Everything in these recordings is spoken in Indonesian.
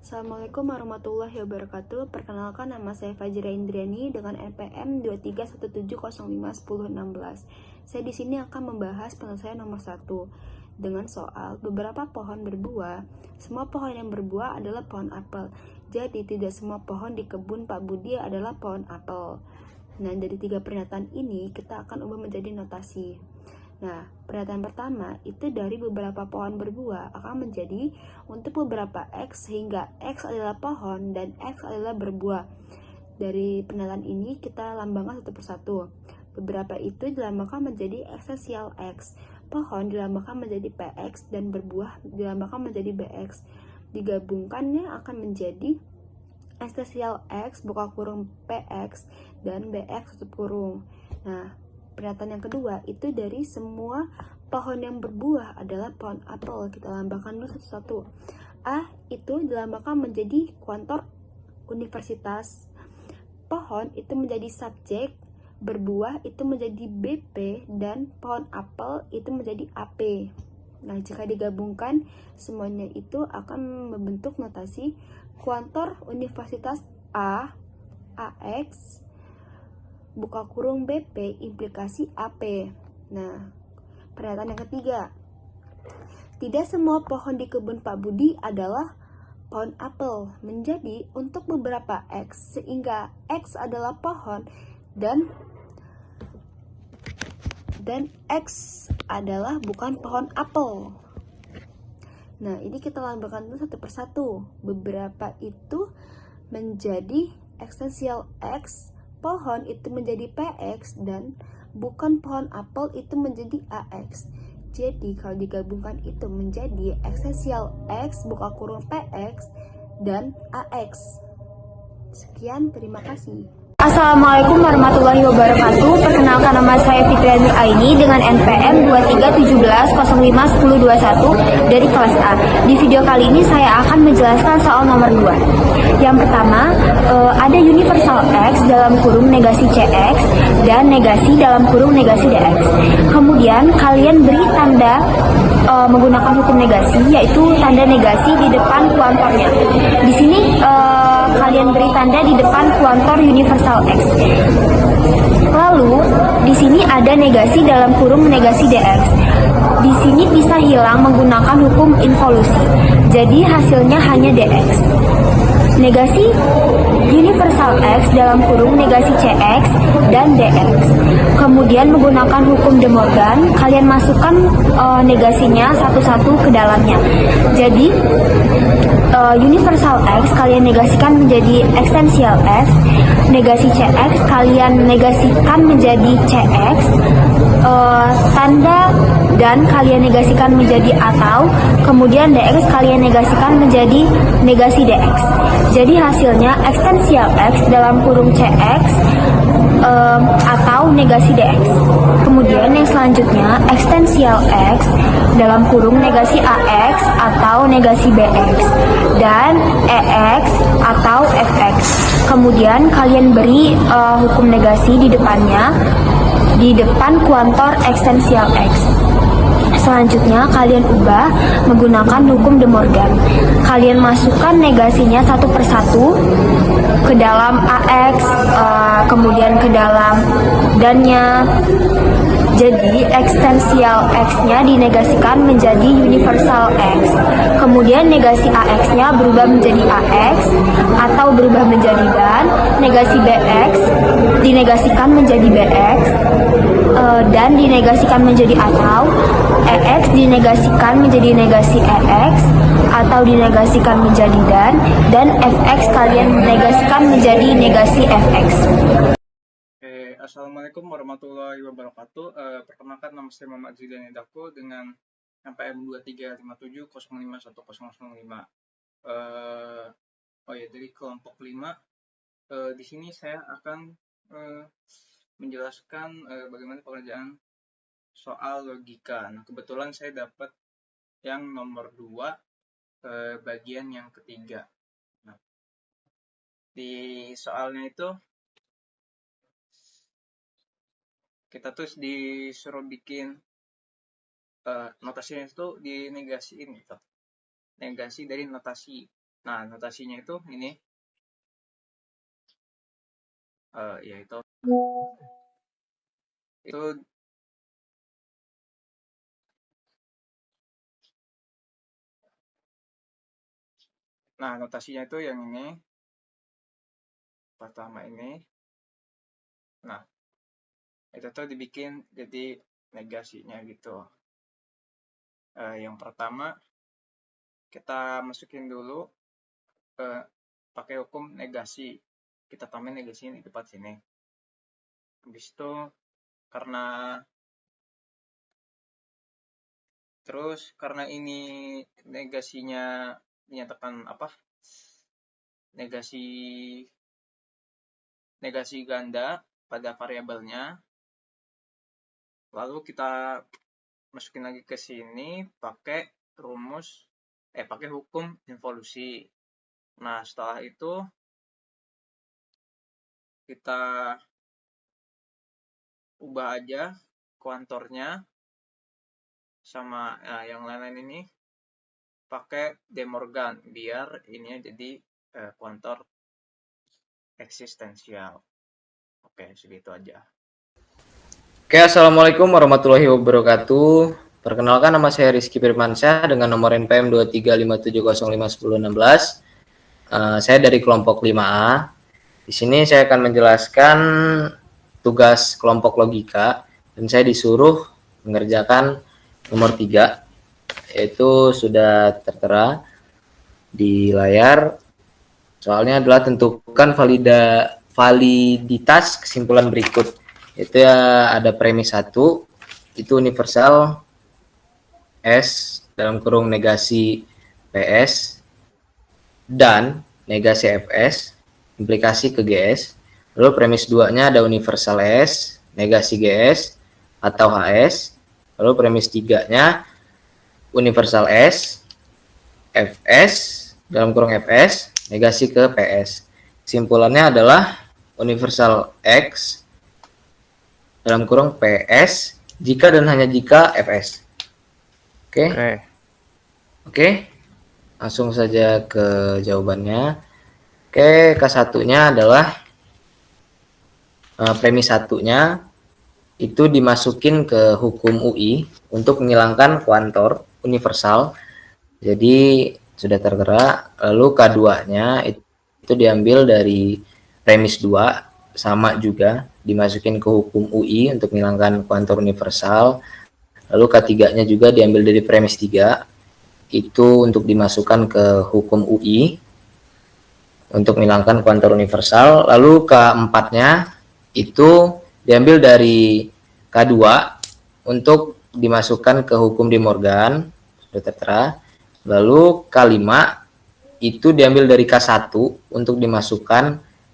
Assalamualaikum warahmatullahi wabarakatuh. Perkenalkan, nama saya Fajra Indriani dengan NPM 2317051016. Saya di sini akan membahas penyelesaian nomor 1 dengan soal beberapa pohon berbuah. Semua pohon yang berbuah adalah pohon apel. Jadi tidak semua pohon di kebun Pak Budi adalah pohon apel. Nah, dari 3 pernyataan ini kita akan ubah menjadi notasi. Nah, pernyataan pertama itu dari beberapa pohon berbuah akan menjadi untuk beberapa X, sehingga X adalah pohon dan X adalah berbuah. Dari pernyataan ini kita lambangkan satu persatu. Beberapa itu dilambangkan menjadi esensial X. Pohon dilambangkan menjadi PX dan berbuah dilambangkan menjadi BX. Digabungkannya akan menjadi esensial X buka kurung PX dan BX tutup kurung. Nah, pernyataan yang kedua itu dari semua pohon yang berbuah adalah pohon apel. Kita lambangkan dulu satu-satu. A itu dilambangkan menjadi kuantor universitas. Pohon itu menjadi subjek, berbuah itu menjadi BP, dan pohon apel itu menjadi AP. Nah, jika digabungkan semuanya itu akan membentuk notasi kuantor universitas A, AX, buka kurung BP, implikasi AP. Nah, pernyataan yang ketiga. Tidak semua pohon di kebun Pak Budi adalah pohon apel. Menjadi untuk beberapa X, sehingga X adalah pohon dan X adalah bukan pohon apel. Nah, ini kita lambangkan dulu satu persatu. Beberapa itu menjadi esensial X, pohon itu menjadi PX, dan bukan pohon apel itu menjadi AX. Jadi kalau digabungkan itu menjadi esensial X buka kurung PX dan AX. Sekian, terima kasih. Assalamualaikum warahmatullahi wabarakatuh. Perkenalkan, nama saya Fitriani Aini dengan NPM 2317051021 dari kelas A. Di video kali ini saya akan menjelaskan soal nomor 2. Yang pertama, ada universal X dalam kurung negasi CX dan negasi dalam kurung negasi DX. Kemudian kalian beri tanda menggunakan hukum negasi, yaitu tanda negasi di depan kuantornya. Di sini kalian beri tanda di depan kuantor universal X. Lalu di sini ada negasi dalam kurung negasi DX. Di sini bisa hilang menggunakan hukum involusi. Jadi hasilnya hanya DX. Negasi universal X dalam kurung negasi CX dan DX. Kemudian menggunakan hukum De Morgan, kalian masukkan negasinya satu-satu ke dalamnya. Jadi universal X kalian negasikan menjadi esensial X, negasi CX kalian negasikan menjadi CX, tanda dan kalian negasikan menjadi atau, kemudian DX kalian negasikan menjadi negasi DX. Jadi hasilnya esensial X dalam kurung CX atau negasi DX. Kemudian yang selanjutnya esensial X dalam kurung negasi AX atau negasi BX dan EX atau FX. Kemudian kalian beri hukum negasi di depannya, di depan kuantor esensial X. Selanjutnya kalian ubah menggunakan hukum De Morgan. Kalian masukkan negasinya satu persatu ke dalam AX, kemudian ke dalam dannya. Jadi ekstensial X-nya dinegasikan menjadi universal X. Kemudian negasi AX-nya berubah menjadi AX atau berubah menjadi dan. Negasi BX dinegasikan menjadi BX dan dinegasikan menjadi atau. EX dinegasikan menjadi negasi EX atau dinegasikan menjadi dan FX kalian negasikan menjadi negasi FX. Assalamualaikum warahmatullahi wabarakatuh. Perkenalkan, nama saya Muhammad Zidane Dako dengan NPM 2357051005. Dari kelompok 5. Di sini saya akan menjelaskan bagaimana pengerjaan soal logika. Nah, kebetulan saya dapat yang nomor 2, bagian yang ketiga. Nah, di soalnya itu kita tuh disuruh bikin notasinya itu dinegasiin gitu. Negasi dari notasi Nah, notasinya itu ini, yaitu itu nah notasinya itu yang ini pertama ini. Nah, itu tuh dibikin jadi negasinya gitu. Yang pertama kita masukin dulu pakai hukum negasi. Kita tambahin negasi di tempat sini. Habis itu karena ini negasinya dinyatakan apa? Negasi ganda pada variabelnya. Lalu kita masukin lagi ke sini pakai pakai hukum involusi. Nah, setelah itu kita ubah aja kuantornya sama yang lain-lain ini pakai De Morgan biar ini jadi kuantor eksistensial. Oke, segitu aja. Oke, assalamualaikum warahmatullahi wabarakatuh. Perkenalkan, nama saya Rizky Firmansyah dengan nomor NPM 2357051016. Saya dari kelompok 5A. Di sini saya akan menjelaskan tugas kelompok logika dan saya disuruh mengerjakan nomor 3, yaitu sudah tertera di layar. Soalnya adalah tentukan validitas kesimpulan berikut. Itu ya, ada premis 1, itu universal S dalam kurung negasi PS dan negasi FS implikasi ke GS. Lalu premis 2-nya ada universal S negasi GS atau HS. Lalu premis 3-nya universal S FS dalam kurung FS negasi ke PS. Kesimpulannya adalah universal X dalam kurung PS jika dan hanya jika FS. Oke. Langsung saja ke jawabannya. Oke, K1-nya adalah premis 1-nya itu dimasukin ke hukum UI untuk menghilangkan kuantor universal. Jadi sudah tertera. Lalu K2-nya itu diambil dari premis 2, sama juga dimasukin ke hukum UI untuk menghilangkan kuantor universal. Lalu K3-nya juga diambil dari premis 3, itu untuk dimasukkan ke hukum UI untuk menghilangkan kuantor universal. Lalu K4-nya itu diambil dari K2 untuk dimasukkan ke hukum De Morgan, sudah tertera. Lalu K5 itu diambil dari K1 untuk dimasukkan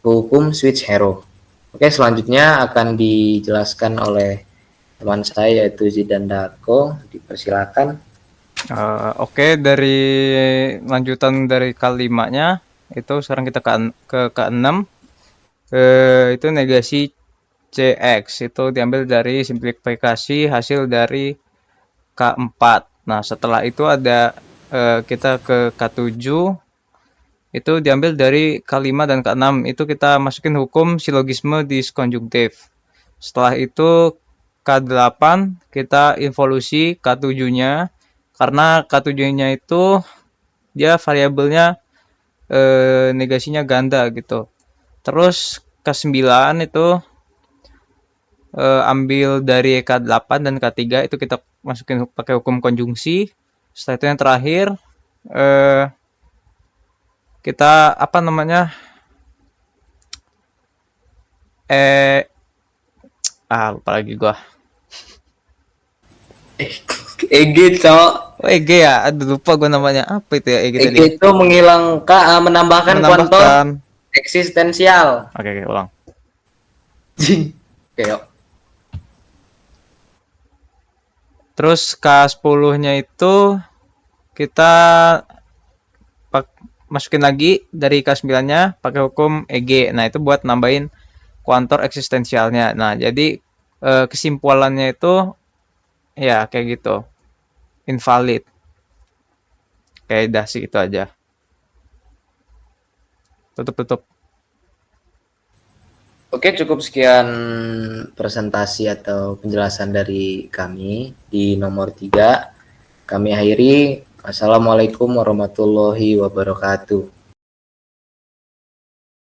ke hukum switch hero. Oke, selanjutnya akan dijelaskan oleh teman saya yaitu Zidan Dako. Dipersilakan. Oke, dari lanjutan dari K5-nya itu sekarang kita ke K6. Itu negasi CX itu diambil dari simplifikasi hasil dari K4. Nah, setelah itu ada kita ke K7 itu diambil dari K5 dan K6, itu kita masukin hukum silogisme diskonjungtif. Setelah itu K8 kita involusi K7-nya karena K7-nya itu dia variabelnya negasinya ganda gitu. Terus K9 itu ambil dari K8 dan K3 itu kita masukin pakai hukum konjungsi. Setelah itu yang terakhir kita lupa lagi gua. EG, Cok. Oh, EG ya? Aduh, lupa gua namanya. Apa itu ya EG tadi? EG itu menambahkan kuantor eksistensial. Oke, ulang. Oke, yuk. Terus K10-nya itu kita masukin lagi dari K9-nya pakai hukum EG. Nah, itu buat nambahin kuantor eksistensialnya. Nah, jadi kesimpulannya itu ya kayak gitu. Invalid. Kayak dah sih itu aja. tutup. Oke, cukup sekian presentasi atau penjelasan dari kami di nomor 3. Kami akhiri. Assalamualaikum warahmatullahi wabarakatuh.